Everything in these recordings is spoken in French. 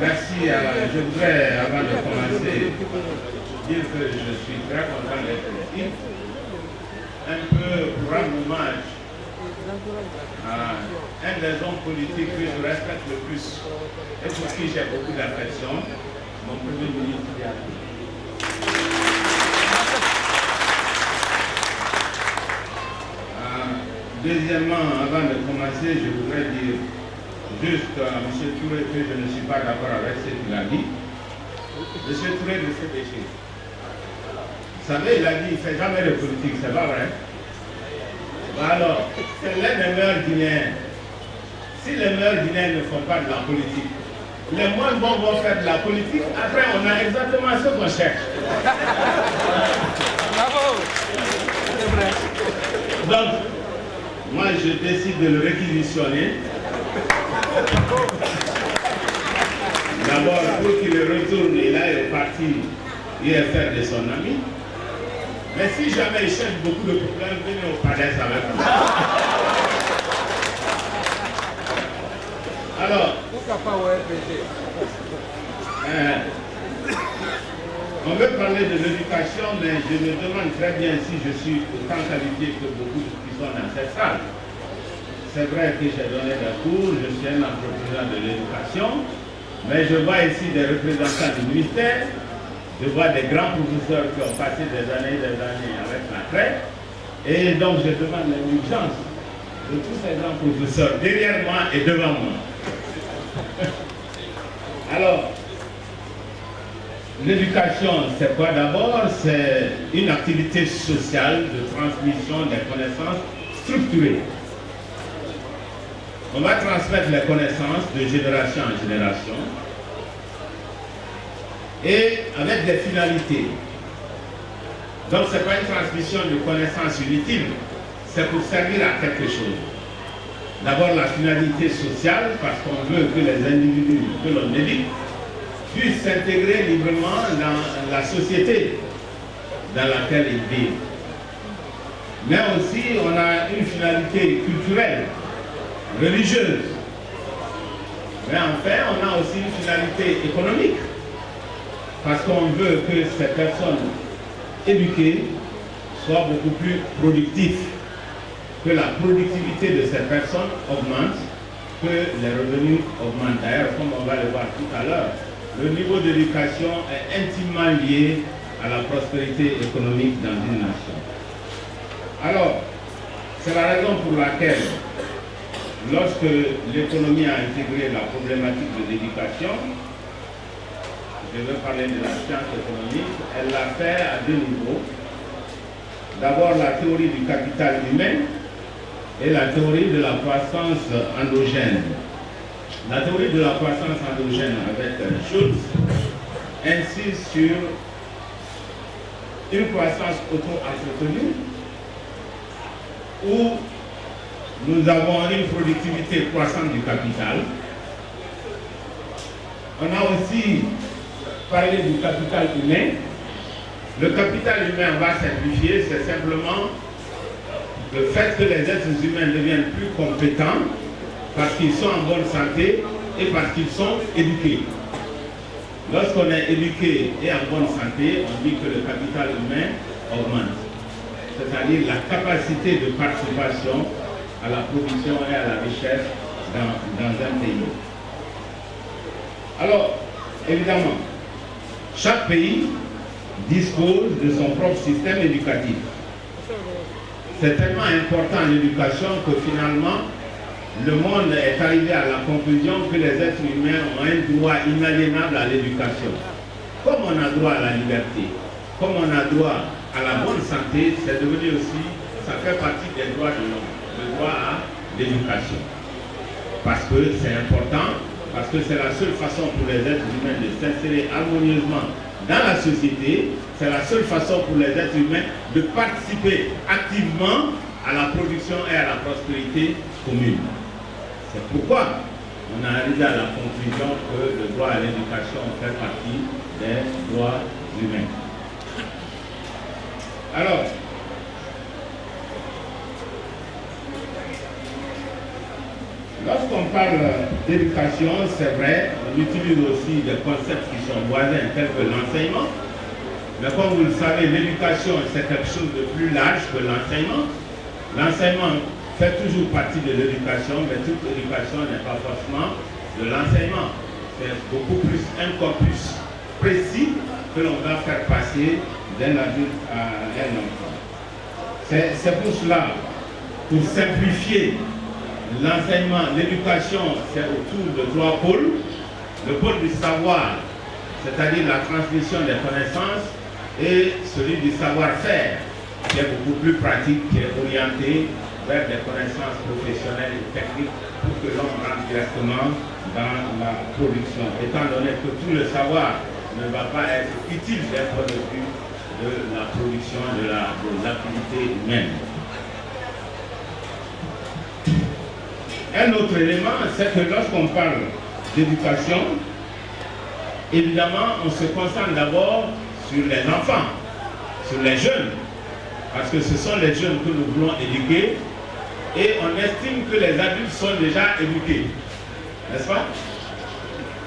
Merci. Je voudrais, avant de commencer, dire que je suis très content d'être ici. Un peu pour rendre hommage à un des hommes politiques que je respecte le plus et pour qui j'ai beaucoup d'affection, mon Premier ministre. Deuxièmement, avant de commencer, je voudrais dire juste à M. Touré que je ne suis pas d'accord avec ce qu'il a dit. M. Touré de ce péché. Vous savez, il a dit qu'il ne fait jamais de politique, c'est pas vrai? Alors, c'est l'un des meilleurs Guinéens. Si les meilleurs Guinéens ne font pas de la politique, les moins bons vont faire de la politique, après on a exactement ce qu'on cherche. Bravo! C'est vrai. Donc, moi je décide de le réquisitionner. D'abord, pour qu'il retourne, il aille au parti, il est faire de son ami. Mais si jamais il cherche beaucoup de problèmes, venez au PADES avec nous. Alors, on veut parler de l'éducation, mais je me demande très bien si je suis autant qualifié que beaucoup qui sont dans cette salle. C'est vrai que j'ai donné des cours, je suis un entrepreneur de l'éducation, mais je vois ici des représentants du ministère, je vois des grands professeurs qui ont passé des années avec la traite, et donc je demande l'indulgence de tous ces grands professeurs derrière moi et devant moi. Alors, l'éducation, c'est quoi d'abord? C'est une activité sociale de transmission des connaissances structurées. On va transmettre les connaissances de génération en génération et avec des finalités. Donc, ce n'est pas une transmission de connaissances inutiles, c'est pour servir à quelque chose. D'abord, la finalité sociale, parce qu'on veut que les individus que l'on éduque puissent s'intégrer librement dans la société dans laquelle ils vivent. Mais aussi, on a une finalité culturelle, religieuse. Mais enfin, on a aussi une finalité économique, parce qu'on veut que ces personnes éduquées soient beaucoup plus productives, que la productivité de ces personnes augmente, que les revenus augmentent. D'ailleurs, comme on va le voir tout à l'heure, le niveau d'éducation est intimement lié à la prospérité économique dans une nation. Alors, c'est la raison pour laquelle, lorsque l'économie a intégré la problématique de l'éducation, je veux parler de la science économique, elle l'a fait à deux niveaux. D'abord, la théorie du capital humain et la théorie de la croissance endogène. La théorie de la croissance endogène avec Schultz insiste sur une croissance auto-entretenue où nous avons une productivité croissante du capital. On a aussi parlé du capital humain. Le capital humain, on va simplifier, c'est simplement le fait que les êtres humains deviennent plus compétents parce qu'ils sont en bonne santé et parce qu'ils sont éduqués. Lorsqu'on est éduqué et en bonne santé, on dit que le capital humain augmente. C'est-à-dire la capacité de participation à la production et à la richesse dans un pays. Alors, évidemment, chaque pays dispose de son propre système éducatif. C'est tellement important l'éducation que finalement, le monde est arrivé à la conclusion que les êtres humains ont un droit inaliénable à l'éducation. Comme on a droit à la liberté, comme on a droit à la bonne santé, c'est devenu aussi, ça fait partie des droits de l'homme, le droit à l'éducation. Parce que c'est important, parce que c'est la seule façon pour les êtres humains de s'insérer harmonieusement dans la société, c'est la seule façon pour les êtres humains de participer activement à la production et à la prospérité commune. C'est pourquoi on a arrivé à la conclusion que le droit à l'éducation fait partie des droits humains. Alors, Lorsqu'on parle d'éducation, c'est vrai, on utilise aussi des concepts qui sont voisins, tels que l'enseignement. Mais comme vous le savez, l'éducation, c'est quelque chose de plus large que l'enseignement. L'enseignement fait toujours partie de l'éducation, mais toute éducation n'est pas forcément de l'enseignement. C'est beaucoup plus un corpus précis que l'on va faire passer d'un adulte à un enfant. C'est pour cela, pour simplifier l'enseignement, l'éducation, c'est autour de 3 pôles. Le pôle du savoir, c'est-à-dire la transmission des connaissances, et celui du savoir-faire, qui est beaucoup plus pratique, qui est orienté vers des connaissances professionnelles et techniques pour que l'on rentre directement dans la production, étant donné que tout le savoir ne va pas être utile d'un point de vue de la production de l'activité humaine. Un autre élément, c'est que lorsqu'on parle d'éducation, évidemment, on se concentre d'abord sur les enfants, sur les jeunes, parce que ce sont les jeunes que nous voulons éduquer, et on estime que les adultes sont déjà éduqués, n'est-ce pas?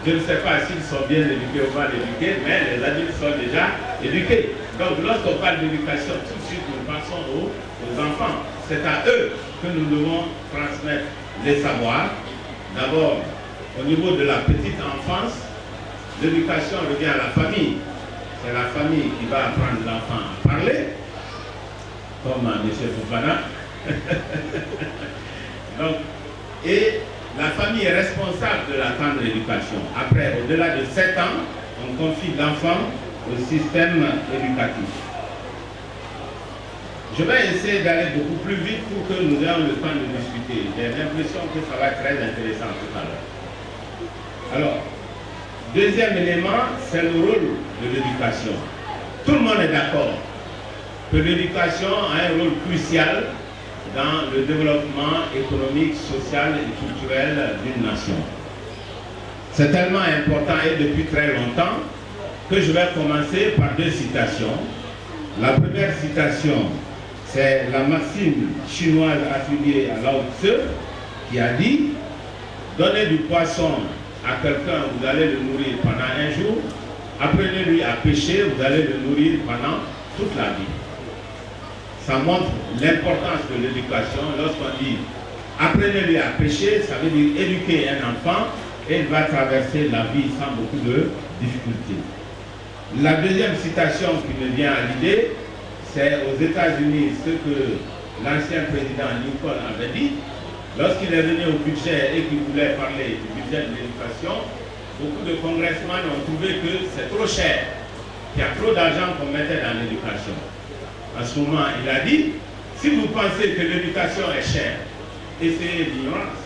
Je ne sais pas s'ils sont bien éduqués ou mal éduqués, mais les adultes sont déjà éduqués. Donc lorsqu'on parle d'éducation, tout de suite nous passons aux enfants. C'est à eux que nous devons transmettre les savoirs. D'abord, au niveau de la petite enfance, l'éducation revient à la famille. C'est la famille qui va apprendre l'enfant à parler, comme M. Fofana. Donc, et la famille est responsable de la tendre éducation. Après, au-delà de 7 ans, on confie l'enfant au système éducatif. Je vais essayer d'aller beaucoup plus vite pour que nous ayons le temps de discuter. J'ai l'impression que ça va être très intéressant tout à l'heure. Alors, deuxième élément, c'est le rôle de l'éducation. Tout le monde est d'accord que l'éducation a un rôle crucial dans le développement économique, social et culturel d'une nation. C'est tellement important et depuis très longtemps que je vais commencer par 2 citations. La première citation, c'est la maxime chinoise attribuée à Lao Tse qui a dit « Donnez du poisson à quelqu'un, vous allez le nourrir pendant un jour. Apprenez-lui à pêcher, vous allez le nourrir pendant toute la vie. » Ça montre l'importance de l'éducation. Lorsqu'on dit « Apprenez-lui à pêcher », ça veut dire éduquer un enfant et il va traverser la vie sans beaucoup de difficultés. La deuxième citation qui me vient à l'idée, c'est aux États-Unis ce que l'ancien président Lincoln avait dit. Lorsqu'il est venu au budget et qu'il voulait parler du budget de l'éducation, beaucoup de congressmen ont trouvé que c'est trop cher, qu'il y a trop d'argent qu'on mettait dans l'éducation. À ce moment, il a dit, si vous pensez que l'éducation est chère, essayez l'ignorance.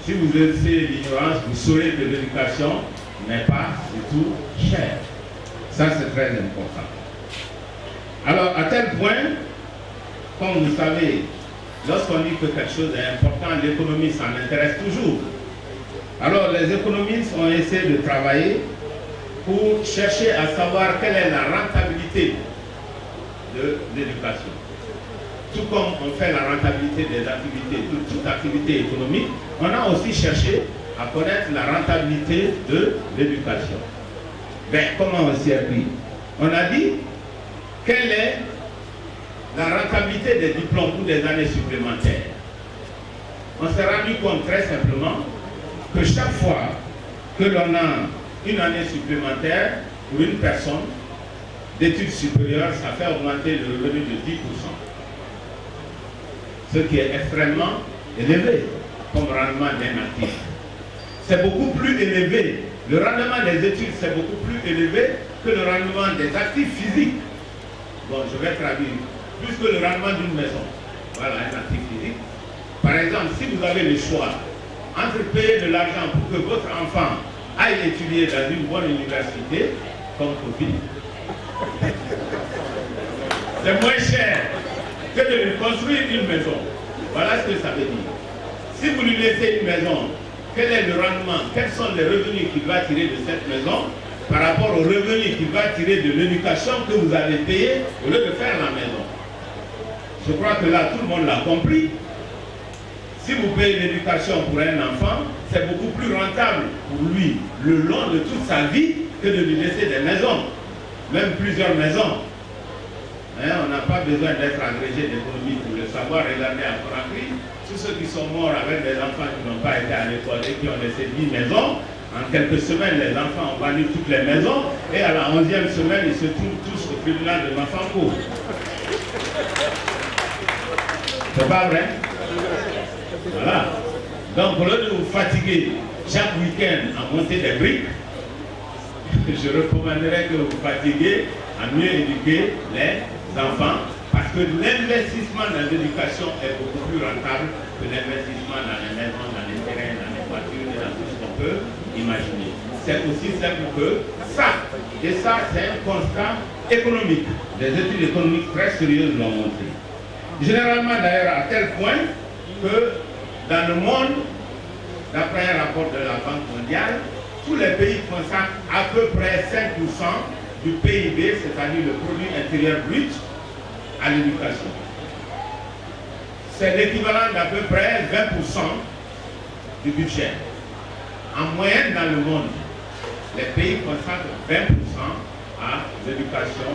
Si vous essayez l'ignorance, vous saurez que l'éducation n'est pas du tout chère. Ça, c'est très important. Alors, à tel point, comme vous savez, lorsqu'on dit que quelque chose est important, l'économie s'en intéresse toujours. Alors, les économistes ont essayé de travailler pour chercher à savoir quelle est la rentabilité de l'éducation. Tout comme on fait la rentabilité des activités, de toute activité économique, on a aussi cherché à connaître la rentabilité de l'éducation. Mais comment on s'y est pris? On a dit quelle est la rentabilité des diplômes pour des années supplémentaires. On s'est rendu compte très simplement que chaque fois que l'on a une année supplémentaire pour une personne d'études supérieures, ça fait augmenter le revenu de 10%. Ce qui est extrêmement élevé comme rendement d'un actif. C'est beaucoup plus élevé. Le rendement des études, c'est beaucoup plus élevé que le rendement des actifs physiques. Bon, je vais traduire. Plus que le rendement d'une maison. Voilà, un actif physique. Par exemple, si vous avez le choix entre payer de l'argent pour que votre enfant aille étudier dans une bonne université, comme Covid, c'est moins cher que de lui construire une maison. Voilà ce que ça veut dire. Si vous lui laissez une maison, quel est le rendement, quels sont les revenus qu'il va tirer de cette maison par rapport aux revenus qu'il va tirer de l'éducation que vous avez payée au lieu de faire la maison? Je crois que là, tout le monde l'a compris. Si vous payez l'éducation pour un enfant, c'est beaucoup plus rentable pour lui le long de toute sa vie que de lui laisser des maisons, même plusieurs maisons. Hein, on n'a pas besoin d'être agrégé d'économie pour le savoir. Regardez à Conakry, tous ceux qui sont morts avec des enfants qui n'ont pas été à l'école et qui ont laissé 10 maisons, en quelques semaines, les enfants ont vendu toutes les maisons et à la 11e semaine, ils se trouvent tous au tribunal de Mafanko. C'est pas vrai? Voilà. Donc, au lieu de vous fatiguer chaque week-end à monter des briques, je recommanderais que vous fatiguez à mieux éduquer les enfants parce que l'investissement dans l'éducation est beaucoup plus rentable que l'investissement dans les maisons, dans les terrains, dans les voitures et dans tout ce qu'on peut imaginer. C'est aussi simple que ça. Et ça, c'est un constat économique. Des études économiques très sérieuses l'ont montré. Généralement d'ailleurs à tel point que dans le monde, d'après un rapport de la Banque mondiale, tous les pays consacrent à peu près 5% du PIB, c'est-à-dire le produit intérieur brut, à l'éducation. C'est l'équivalent d'à peu près 20% du budget. En moyenne dans le monde, les pays consacrent 20% à l'éducation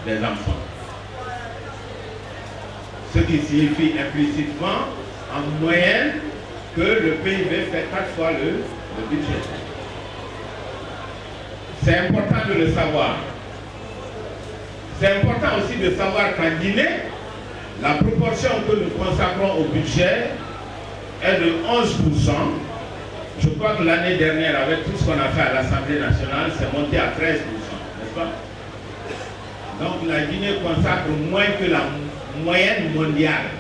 des enfants. Ce qui signifie implicitement, en moyenne, que le PIB fait 4 fois le budget. C'est important de le savoir. C'est important aussi de savoir qu'en Guinée, la proportion que nous consacrons au budget est de 11%. Je crois que l'année dernière, avec tout ce qu'on a fait à l'Assemblée nationale, c'est monté à 13%, n'est-ce pas? Donc la Guinée consacre moins que la moyenne mondiale.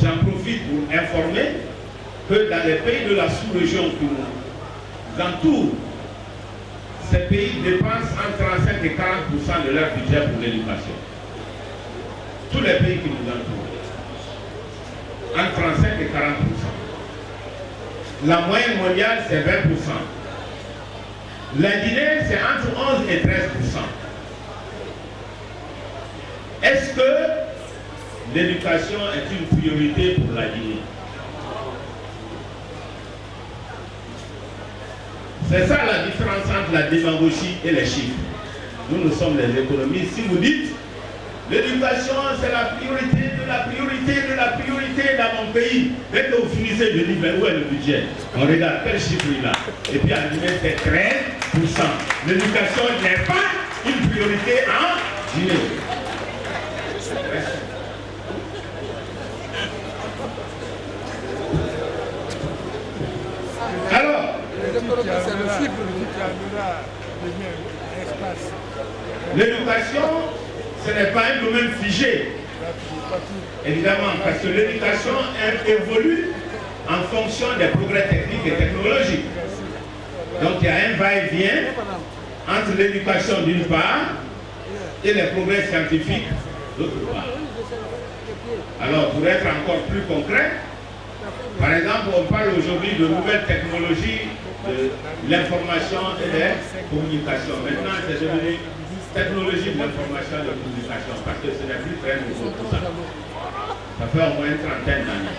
J'en profite pour informer que dans les pays de la sous-région qui nous entourent, ces pays dépensent entre 35 et 40% de leur budget pour l'éducation. Tous les pays qui nous entourent, entre 35 et 40%. La moyenne mondiale, c'est 20%. La Guinée, c'est entre 11 et 13%. Est-ce que l'éducation est une priorité pour la Guinée? C'est ça la différence entre la démagogie et les chiffres. Nous sommes les économistes. Si vous dites l'éducation, c'est la priorité de la priorité de la priorité dans mon pays, dès que vous finissez de dire, mais où est le budget? On regarde quel chiffre il a. Et puis à Guinée, c'est 13%. L'éducation n'est pas une priorité en Guinée. Alors, l'éducation, ce n'est pas un domaine figé. Évidemment, parce que l'éducation évolue en fonction des progrès techniques et technologiques. Donc il y a un va-et-vient entre l'éducation d'une part et les progrès scientifiques d'autre part. Alors, pour être encore plus concret, par exemple, on parle aujourd'hui de nouvelles technologies de l'information et des communications. Maintenant, c'est devenu technologie de l'information et de la communication, parce que ce n'est plus très nouveau tout ça. Ça fait au moins une trentaine d'années.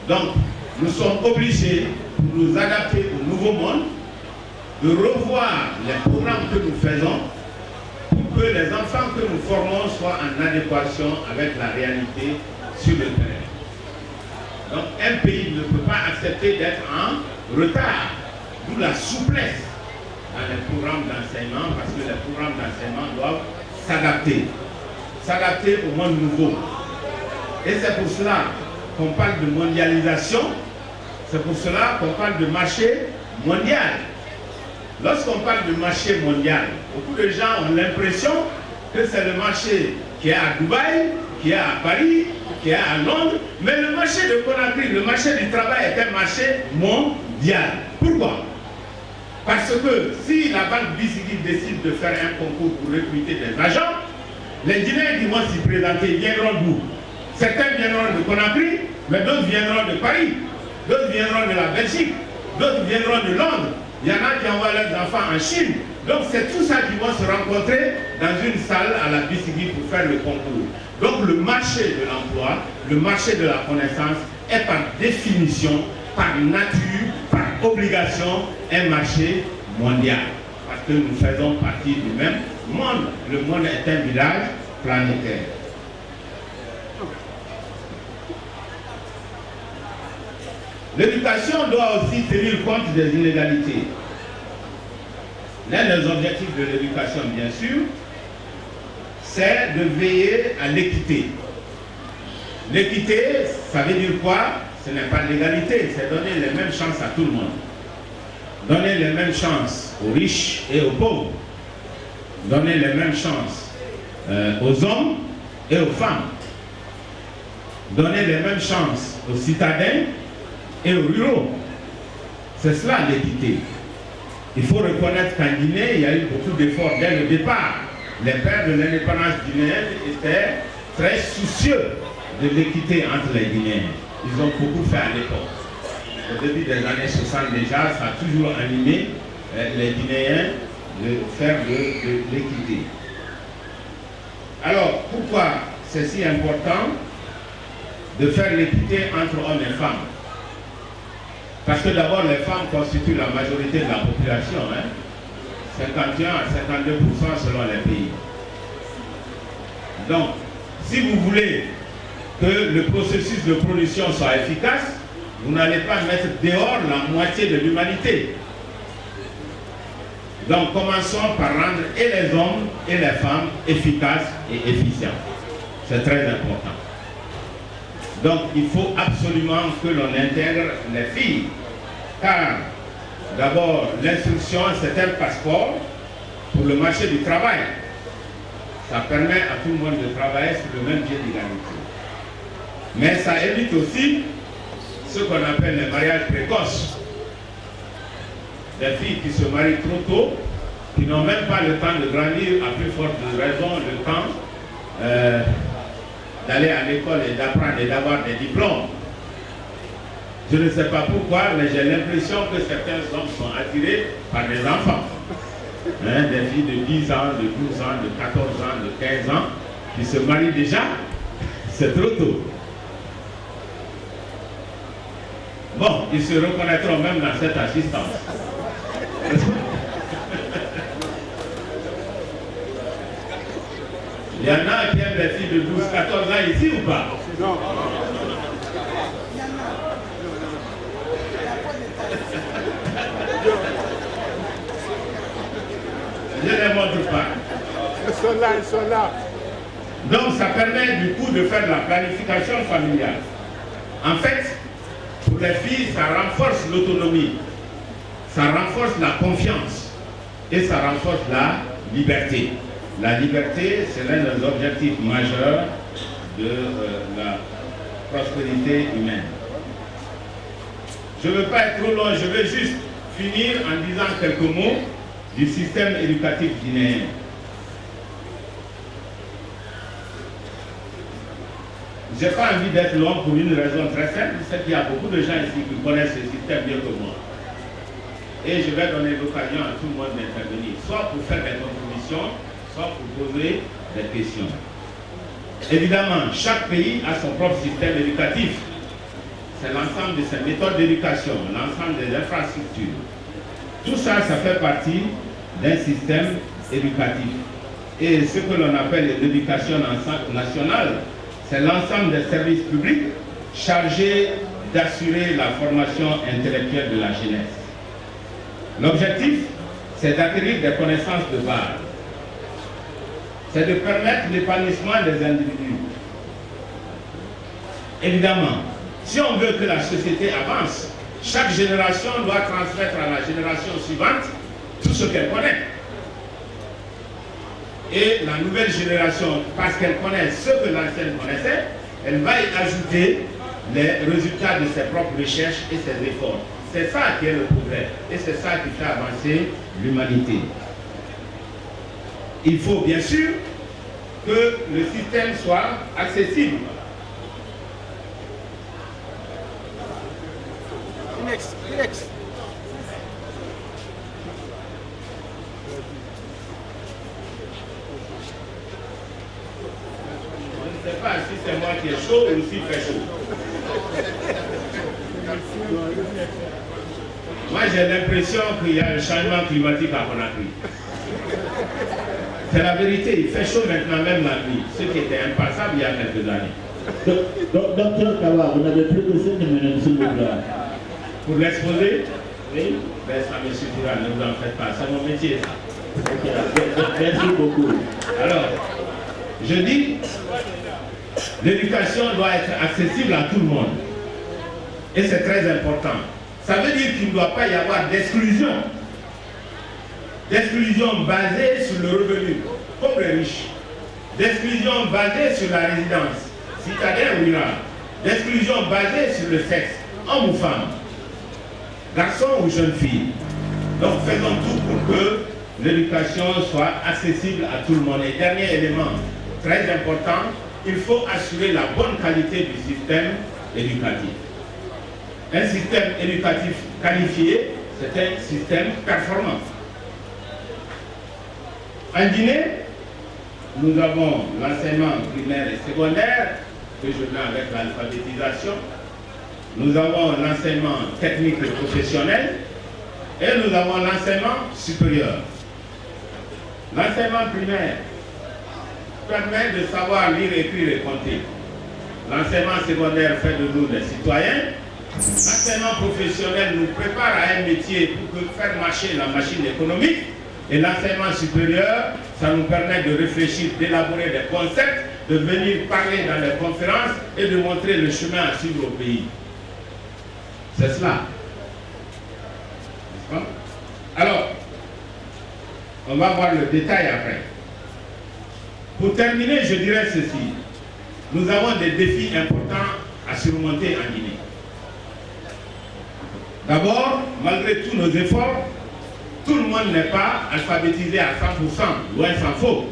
Donc, nous sommes obligés, pour nous adapter au nouveau monde, de revoir les programmes que nous faisons pour que les enfants que nous formons soient en adéquation avec la réalité sur le terrain. Donc, un pays ne peut pas accepter d'être en retard, d'où la souplesse dans les programmes d'enseignement, parce que les programmes d'enseignement doivent s'adapter au monde nouveau. Et c'est pour cela qu'on parle de mondialisation, c'est pour cela qu'on parle de marché mondial. Lorsqu'on parle de marché mondial, beaucoup de gens ont l'impression que c'est le marché qui est à Dubaï, qui est à Paris, qui est à Londres, mais le marché de Conakry, le marché du travail est un marché mondial. Pourquoi? Parce que si la banque BCG décide de faire un concours pour recruter des agents, les Guinéens qui vont s'y présenter viendront d'où? Certains viendront de Conakry, mais d'autres viendront de Paris, d'autres viendront de la Belgique, d'autres viendront de Londres. Il y en a qui envoient leurs enfants en Chine. Donc c'est tout ça qui vont se rencontrer dans une salle à la BCG pour faire le concours. Donc le marché de l'emploi, le marché de la connaissance est par définition, par nature, par obligation, un marché mondial. Parce que nous faisons partie du même monde. Le monde est un village planétaire. L'éducation doit aussi tenir compte des inégalités. L'un des objectifs de l'éducation, bien sûr, c'est de veiller à l'équité. L'équité, ça veut dire quoi? Ce n'est pas l'égalité, c'est donner les mêmes chances à tout le monde. Donner les mêmes chances aux riches et aux pauvres. Donner les mêmes chances aux hommes et aux femmes. Donner les mêmes chances aux citadins et aux ruraux. C'est cela l'équité. Il faut reconnaître qu'en Guinée, il y a eu beaucoup d'efforts dès le départ. Les pères de l'indépendance guinéenne étaient très soucieux de l'équité entre les Guinéens. Ils ont beaucoup fait à l'époque. Au début des années 60 déjà, ça a toujours animé les Guinéens de faire de l'équité. Alors, pourquoi c'est si important de faire l'équité entre hommes et femmes? Parce que d'abord, les femmes constituent la majorité de la population, 51 à 52% selon les pays. Donc, si vous voulez que le processus de production soit efficace, vous n'allez pas mettre dehors la moitié de l'humanité. Donc, commençons par rendre et les hommes et les femmes efficaces et efficients. C'est très important. Donc, il faut absolument que l'on intègre les filles, car d'abord, l'instruction, c'est un passeport pour le marché du travail. Ça permet à tout le monde de travailler sur le même pied d'égalité. Mais ça évite aussi ce qu'on appelle les mariages précoces. Des filles qui se marient trop tôt, qui n'ont même pas le temps de grandir, à plus forte raison, le temps d'aller à l'école et d'apprendre et d'avoir des diplômes. Je ne sais pas pourquoi, mais j'ai l'impression que certains hommes sont attirés par des enfants. Des filles de 10 ans, de 12 ans, de 14 ans, de 15 ans, qui se marient déjà, c'est trop tôt. Bon, ils se reconnaîtront même dans cette assistance. Il y en a qui aiment les filles de 12, 14 ans ici ou pas? Non. Je ne les montre pas. Ils sont là, ils sont là. Donc ça permet du coup de faire la planification familiale. En fait, pour les filles, ça renforce l'autonomie, ça renforce la confiance et ça renforce la liberté. La liberté, c'est l'un des objectifs majeurs de la prospérité humaine. Je ne veux pas être trop long, je vais juste finir en disant quelques mots du système éducatif guinéen. Je n'ai pas envie d'être long pour une raison très simple, c'est qu'il y a beaucoup de gens ici qui connaissent ce système mieux que moi. Et je vais donner l'occasion à tout le monde d'intervenir, soit pour faire des contributions, soit pour poser des questions. Évidemment, chaque pays a son propre système éducatif. C'est l'ensemble de ses méthodes d'éducation, l'ensemble des infrastructures. Tout ça, ça fait partie d'un système éducatif. Et ce que l'on appelle l'éducation nationale, c'est l'ensemble des services publics chargés d'assurer la formation intellectuelle de la jeunesse. L'objectif, c'est d'acquérir des connaissances de base. C'est de permettre l'épanouissement des individus. Évidemment, si on veut que la société avance, chaque génération doit transmettre à la génération suivante tout ce qu'elle connaît. Et la nouvelle génération, parce qu'elle connaît ce que l'ancienne connaissait, elle va y ajouter les résultats de ses propres recherches et ses efforts. C'est ça qui est le progrès et c'est ça qui fait avancer l'humanité. Il faut bien sûr que le système soit accessible. Next. Je ne sais chaud ou s'il fait chaud. Moi, j'ai l'impression qu'il y a un changement climatique à Conakry. C'est la vérité, il fait chaud maintenant, même la nuit, ce qui était impassable il y a quelques années. Docteur Kawa, vous n'avez plus que 5 minutes, s'il vous plaît. Pour l'exposer, oui, ben ça me suffira, ne vous en faites pas, c'est mon métier ça. Merci beaucoup. Alors, je dis, l'éducation doit être accessible à tout le monde. Et c'est très important. Ça veut dire qu'il ne doit pas y avoir d'exclusion. D'exclusion basée sur le revenu, comme les riches. D'exclusion basée sur la résidence, citadin ou rural. D'exclusion basée sur le sexe, homme ou femme, garçon ou jeune fille. Donc faisons tout pour que l'éducation soit accessible à tout le monde. Et dernier élément très important, il faut assurer la bonne qualité du système éducatif. Un système éducatif qualifié, c'est un système performant. En Guinée, nous avons l'enseignement primaire et secondaire, que je mets avec l'alphabétisation. Nous avons l'enseignement technique et professionnel et nous avons l'enseignement supérieur. L'enseignement primaire permet de savoir lire, écrire et compter. L'enseignement secondaire fait de nous des citoyens. L'enseignement professionnel nous prépare à un métier pour faire marcher la machine économique. Et l'enseignement supérieur, ça nous permet de réfléchir, d'élaborer des concepts, de venir parler dans les conférences et de montrer le chemin à suivre au pays. C'est cela. N'est-ce pas? Alors, on va voir le détail après. Pour terminer, je dirais ceci. Nous avons des défis importants à surmonter en Guinée. D'abord, malgré tous nos efforts, tout le monde n'est pas alphabétisé à 100%, loin s'en faut.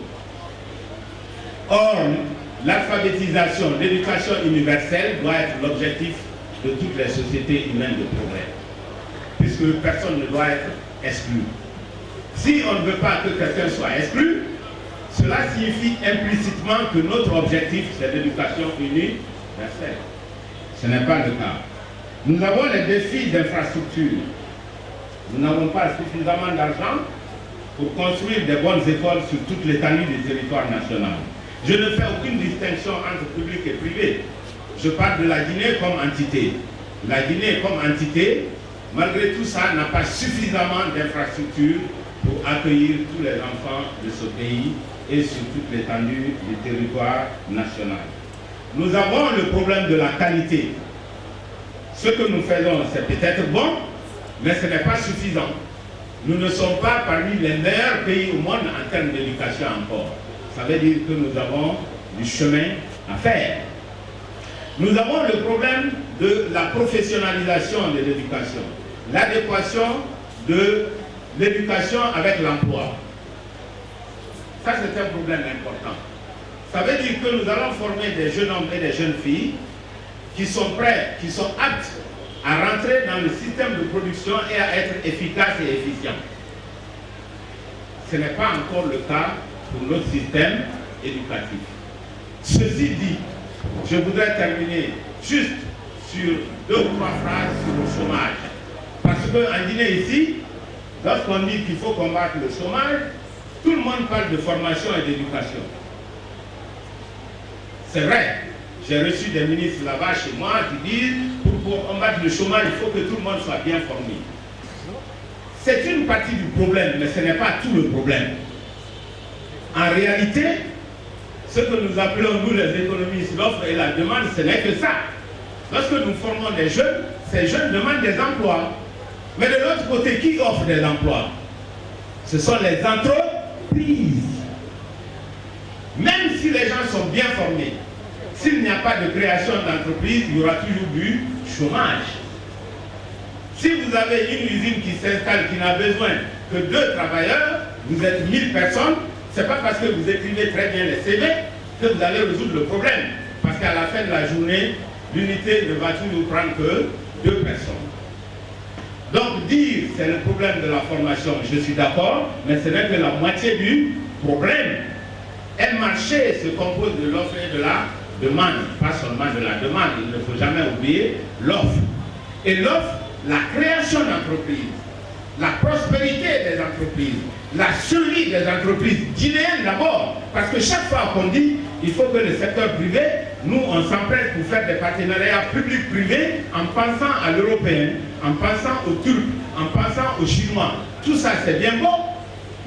Or, l'alphabétisation, l'éducation universelle doit être l'objectif de toutes les sociétés humaines de progrès, puisque personne ne doit être exclu. Si on ne veut pas que quelqu'un soit exclu, cela signifie implicitement que notre objectif, c'est l'éducation universelle. Ce n'est pas le cas. Nous avons les défis d'infrastructure. Nous n'avons pas suffisamment d'argent pour construire des bonnes écoles sur toute l'étendue du territoire national. Je ne fais aucune distinction entre public et privé. Je parle de la Guinée comme entité. La Guinée comme entité, malgré tout ça, n'a pas suffisamment d'infrastructures pour accueillir tous les enfants de ce pays et sur toute l'étendue du territoire national. Nous avons le problème de la qualité. Ce que nous faisons, c'est peut-être bon, mais ce n'est pas suffisant. Nous ne sommes pas parmi les meilleurs pays au monde en termes d'éducation encore. Ça veut dire que nous avons du chemin à faire. Nous avons le problème de la professionnalisation de l'éducation, l'adéquation de l'éducation avec l'emploi. Ça, c'est un problème important. Ça veut dire que nous allons former des jeunes hommes et des jeunes filles qui sont prêts, qui sont aptes à rentrer dans le système de production et à être efficaces et efficients. Ce n'est pas encore le cas pour notre système éducatif. Ceci dit, je voudrais terminer juste sur 2 ou 3 phrases sur le chômage. Parce qu'en Guinée ici, lorsqu'on dit qu'il faut combattre le chômage, tout le monde parle de formation et d'éducation. C'est vrai, j'ai reçu des ministres là-bas chez moi qui disent pour combattre le chômage, il faut que tout le monde soit bien formé. C'est une partie du problème, mais ce n'est pas tout le problème. En réalité, ce que nous appelons, nous les économistes, l'offre et la demande, ce n'est que ça. Lorsque nous formons des jeunes, ces jeunes demandent des emplois. Mais de l'autre côté, qui offre des emplois? Ce sont les entreprises. Même si les gens sont bien formés, s'il n'y a pas de création d'entreprise, il y aura toujours du chômage. Si vous avez une usine qui s'installe, qui n'a besoin que 2 travailleurs, vous êtes 1000 personnes, ce n'est pas parce que vous écrivez très bien les CV que vous allez résoudre le problème. Parce qu'à la fin de la journée, l'unité ne va toujours prendre que 2 personnes. Donc dire c'est le problème de la formation, je suis d'accord, mais ce n'est que la moitié du problème. Un marché se compose de l'offre et de la demande, pas seulement de la demande, il ne faut jamais oublier l'offre. Et l'offre, la création d'entreprises, la prospérité des entreprises, la survie des entreprises guinéennes d'abord, parce que chaque fois qu'on dit il faut que le secteur privé, nous on s'empresse pour faire des partenariats publics-privés en pensant à l'européen, en pensant aux Turcs, en pensant aux Chinois. Tout ça c'est bien beau,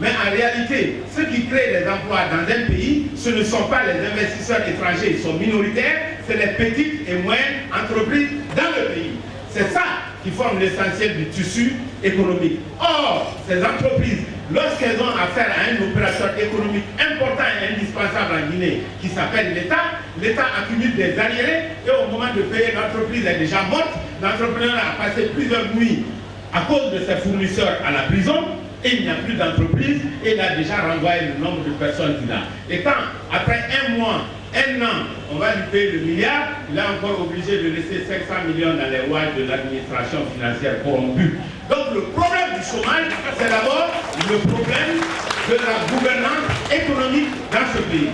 mais en réalité, ceux qui créent des emplois dans un pays, ce ne sont pas les investisseurs étrangers, ils sont minoritaires, c'est les petites et moyennes entreprises dans le pays. C'est ça qui forme l'essentiel du tissu économique. Or, ces entreprises, lorsqu'elles ont affaire à un opérateur économique important et indispensable en Guinée, qui s'appelle l'État, l'État accumule des arriérés et au moment de payer, l'entreprise est déjà morte, l'entrepreneur a passé plusieurs nuits à cause de ses fournisseurs à la prison, et il n'y a plus d'entreprise, et il a déjà renvoyé le nombre de personnes qu'il a. Et quand, après un mois, un an, on va lui payer le milliard, il est encore obligé de laisser 500 millions dans les ouages de l'administration financière corrompue. Donc le problème du chômage, c'est d'abord le problème de la gouvernance économique dans ce pays.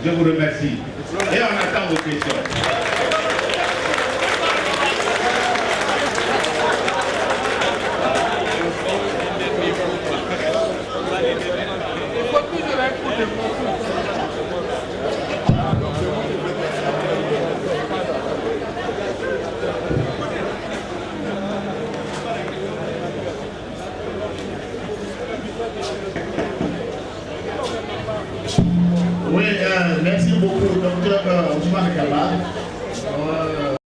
Je vous remercie. Et on attend vos questions. Oui, merci beaucoup, docteur Ousmane Kaba.